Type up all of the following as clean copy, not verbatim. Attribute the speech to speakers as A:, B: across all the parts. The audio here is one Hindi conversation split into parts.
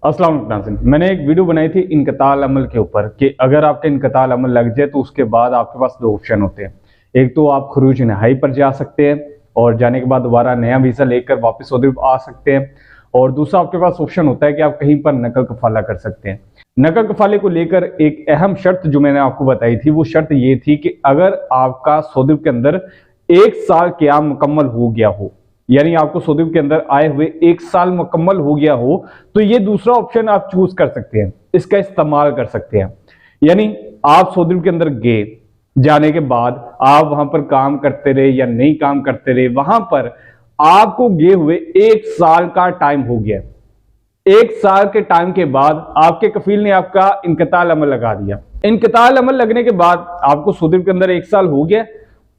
A: अस्सलाम वालेकुम नाज़रीन। मैंने एक वीडियो बनाई थी इनक़ताल अमल के ऊपर कि अगर आपका इनक़ताल अमल लग जाए तो उसके बाद आपके पास दो ऑप्शन होते हैं। एक तो आप खरूज नहाई पर जा सकते हैं और जाने के बाद दोबारा नया वीज़ा लेकर वापस सऊदी आ सकते हैं, और दूसरा आपके पास ऑप्शन होता है कि आप कहीं पर नकल कफाला कर सकते हैं। नकल कफाले को लेकर एक अहम शर्त जो मैंने आपको बताई थी, वो शर्त ये थी कि अगर आपका सऊदी के अंदर 1 साल क़याम मुकम्मल हो गया हो, यानी आपको सऊदी के अंदर आए हुए 1 साल मुकम्मल हो गया हो, तो ये दूसरा ऑप्शन आप चूज कर सकते हैं, इसका इस्तेमाल कर सकते हैं। यानी आप सऊदी के अंदर गए, जाने के बाद आप वहां पर काम करते रहे या नहीं काम करते रहे, वहां पर आपको गए हुए 1 साल का टाइम हो गया। 1 साल के टाइम के बाद आपके कफील ने आपका इनक़ताल अमल लगा दिया। इनक़ताल अमल लगने के बाद आपको सऊदी के अंदर 1 साल हो गया।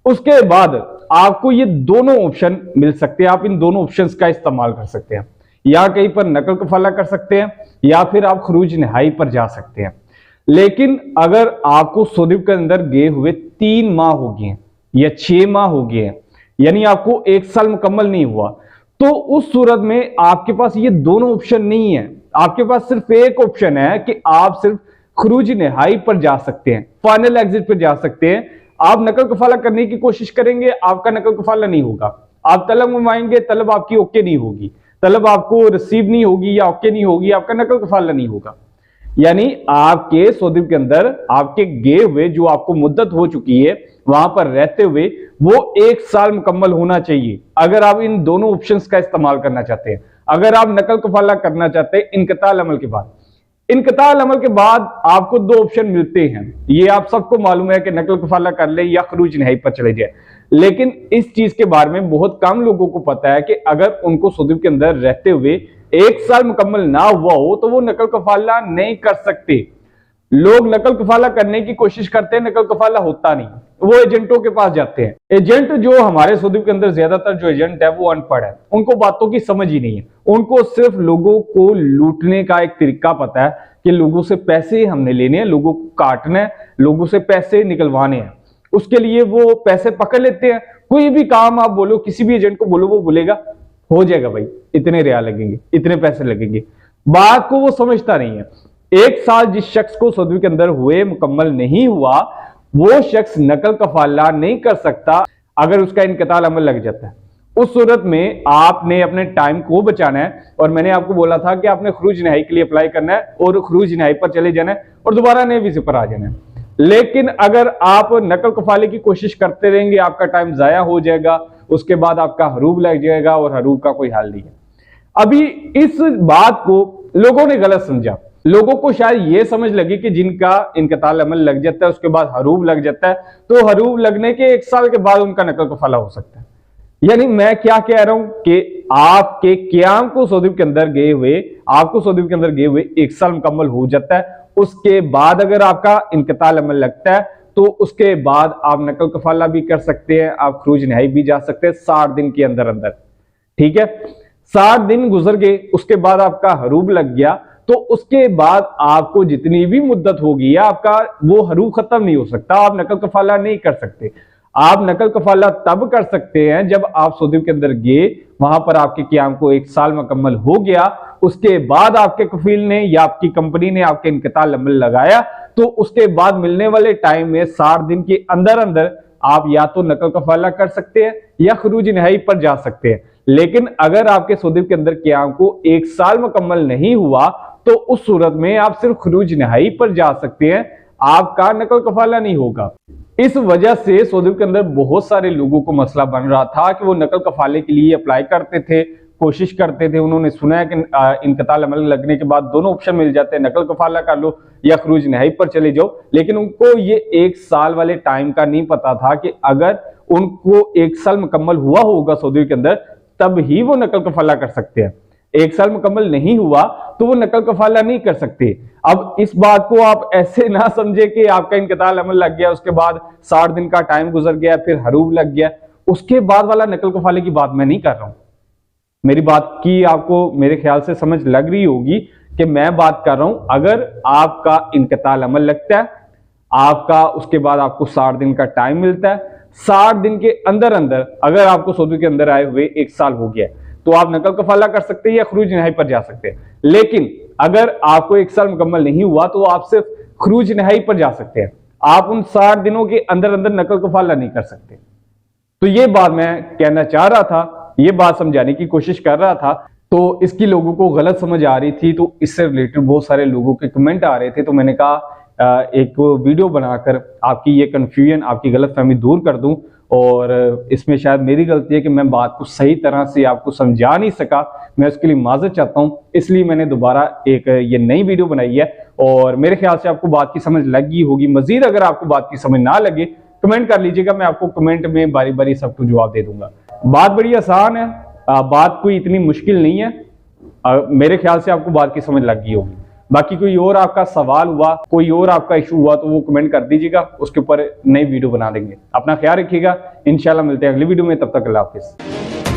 A: उसके बाद आपको ये दोनों ऑप्शन मिल सकते हैं, आप इन दोनों ऑप्शंस का इस्तेमाल कर सकते हैं। या कहीं पर नकल कफाला कर सकते हैं या फिर आप खरूज नहाई पर जा सकते हैं। लेकिन अगर आपको सऊदी के अंदर गए हुए 3 माह हो गए या 6 माह हो गए, यानी आपको 1 साल मुकम्मल नहीं हुआ, तो उस सूरत में आपके पास ये दोनों ऑप्शन नहीं है। आपके पास सिर्फ एक ऑप्शन है कि आप सिर्फ खरूज नहाई पर जा सकते हैं, फाइनल एग्जिट पर जा सकते हैं। आप नकल कफाला करने की कोशिश करेंगे, आपका नकल कफाला नहीं होगा। आप तलब मंगवाएंगे, तलब आपकी ओके नहीं होगी, तलब आपको रिसीव नहीं होगी या ओके नहीं होगी, आपका नकल कफाला नहीं होगा। यानी आपके सऊदी के अंदर आपके गए हुए जो आपको मुद्दत हो चुकी है, वहां पर रहते हुए वो 1 साल मुकम्मल होना चाहिए, अगर आप इन दोनों ऑप्शंस का इस्तेमाल करना चाहते हैं। अगर आप नकल कफाला करना चाहते हैं इनक़ताल अमल के बाद, इनक़ताल अमल के बाद आपको 2 ऑप्शन मिलते हैं। ये आप सबको मालूम है कि नकल कफाला कर ले या खरूज नहाई पर चले जाए, लेकिन इस चीज के बारे में बहुत कम लोगों को पता है कि अगर उनको सऊदी के अंदर रहते हुए 1 साल मुकम्मल ना हुआ हो तो वो नकल कफाला नहीं कर सकते। लोग नकल कफाला करने की कोशिश करते हैं, नकल कफाला होता नहीं, वो एजेंटों के पास जाते हैं। एजेंट जो हमारे सऊदी के अंदर ज्यादातर जो एजेंट है वो अनपढ़ है, उनको बातों की समझ ही नहीं है। उनको सिर्फ लोगों को लूटने का एक तरीका पता है कि लोगों से पैसे हमने लेने हैं, लोगों को काटना है, लोगों से पैसे निकलवाने हैं। उसके लिए वो पैसे पकड़ लेते हैं। कोई भी काम आप बोलो, किसी भी एजेंट को बोलो, वो बोलेगा हो जाएगा भाई, इतने रियाल लगेंगे, इतने पैसे लगेंगे। बात को वो समझता नहीं है। 1 साल जिस शख्स को सऊदी के अंदर हुए मुकम्मल नहीं हुआ, वो शख्स नकल कफाला नहीं कर सकता अगर उसका इनक़ताल अमल लग जाता है। उस सूरत में आपने अपने टाइम को बचाना है, और मैंने आपको बोला था कि आपने खरूज नहाई के लिए अप्लाई करना है और खरूज नहाई पर चले जाना है और दोबारा नए वीजे पर आ जाना है। लेकिन अगर आप नकल कफाले की कोशिश करते रहेंगे, आपका टाइम जाया हो जाएगा, उसके बाद आपका हरूब लग जाएगा और हरूब का कोई हाल नहीं है। अभी इस बात को लोगों ने गलत समझा। लोगों को शायद ये समझ लगी कि जिनका इनक़ताल अमल लग जाता है उसके बाद हरूब लग जाता है, तो हरूब लगने के 1 साल के बाद उनका नकल कफाला हो सकता है। यानी मैं क्या कह रहा हूं कि आपके क़याम को सऊदी के अंदर गए हुए, आपको सऊदी के अंदर गए हुए 1 साल मुकम्मल हो जाता है। उसके बाद अगर आपका इनक़ताल अमल लगता है तो उसके बाद आप नकल कफाला भी कर सकते हैं, आप खरूज नहाई भी जा सकते हैं 60 दिन के अंदर अंदर। ठीक है, 60 दिन गुजर गए, उसके बाद आपका हरूब लग गया, तो उसके बाद आपको जितनी भी मुद्दत होगी आपका वो हरूब खत्म नहीं हो सकता, आप नकल कफाला नहीं कर सकते। आप नकल कफाला तब कर सकते हैं जब आप सऊदी के अंदर गए, वहां पर आपके क़याम को 1 साल मुकम्मल हो गया, उसके बाद आपके कफील ने या आपकी कंपनी ने आपके इनक़ताल अमल लगाया, तो उसके बाद मिलने वाले टाइम में 60 दिन के अंदर अंदर आप या तो नकल कफाला कर सकते हैं या खरूज नहाई पर जा सकते हैं। लेकिन अगर आपके सऊदी के अंदर क़याम को 1 साल मुकम्मल नहीं हुआ, तो उस सूरत में आप सिर्फ खरूज नहाई पर जा सकते हैं, आपका नकल कफाला नहीं होगा। इस वजह से सऊदी के अंदर बहुत सारे लोगों को मसला बन रहा था कि वो नकल कफाले के लिए अप्लाई करते थे, कोशिश करते थे। उन्होंने सुना है कि इनक़ताल अमल लगने के बाद दोनों ऑप्शन मिल जाते हैं, नकल कफाला कर लो या खरूज नहाई पर चले जाओ। लेकिन उनको ये 1 साल वाले टाइम का नहीं पता था कि अगर उनको 1 साल मुकम्मल हुआ होगा सऊदी के अंदर, तब ही वो नकल कफाला कर सकते हैं। 1 साल मुकम्मल नहीं हुआ तो वो नकल कफाला नहीं कर सकते। अब इस बात को आप ऐसे ना समझे कि आपका इनक़ताल अमल लग गया, उसके बाद 60 दिन का टाइम गुजर गया, फिर हरूब लग गया, उसके बाद वाला नकल कफाले की बात मैं नहीं कर रहा हूं। मेरी बात की आपको मेरे ख्याल से समझ लग रही होगी कि मैं बात कर रहा हूं, अगर आपका इनक़ताल अमल लगता है, आपका उसके बाद आपको 60 दिन का टाइम मिलता है, 60 दिन के अंदर अंदर अगर आपको सऊदी के अंदर आए हुए 1 साल हो गया, तो आप नकल कफाला कर सकते हैं या खरूज नहाई पर जा सकते हैं। लेकिन अगर आपको 1 साल मुकम्मल नहीं हुआ तो आप सिर्फ खरूज नहाई पर जा सकते हैं, आप उन 60 दिनों के अंदर अंदर नकल कफाला नहीं कर सकते। तो ये बात मैं कहना चाह रहा था, ये बात समझाने की कोशिश कर रहा था। तो इसकी लोगों को गलत समझ आ रही थी, तो इससे रिलेटेड बहुत सारे लोगों के कमेंट आ रहे थे, तो मैंने कहा एक वीडियो बनाकर आपकी ये कंफ्यूजन, आपकी गलतफहमी दूर कर दूं। और इसमें शायद मेरी गलती है कि मैं बात को सही तरह से आपको समझा नहीं सका, मैं उसके लिए माजरत चाहता हूं। इसलिए मैंने दोबारा एक ये नई वीडियो बनाई है और मेरे ख्याल से आपको बात की समझ लगी होगी। मजीद अगर आपको बात की समझ ना लगे कमेंट कर लीजिएगा, मैं आपको कमेंट में बारी बारी सबको जवाब दे दूंगा। बात बड़ी आसान है, बात कोई इतनी मुश्किल नहीं है। मेरे ख्याल से आपको बात की समझ लग गई होगी। बाकी कोई और आपका सवाल हुआ, कोई और आपका इशू हुआ तो वो कमेंट कर दीजिएगा, उसके ऊपर नई वीडियो बना देंगे। अपना ख्याल रखिएगा, इंशाल्लाह मिलते हैं अगली वीडियो में, तब तक अल्लाह हाफिज।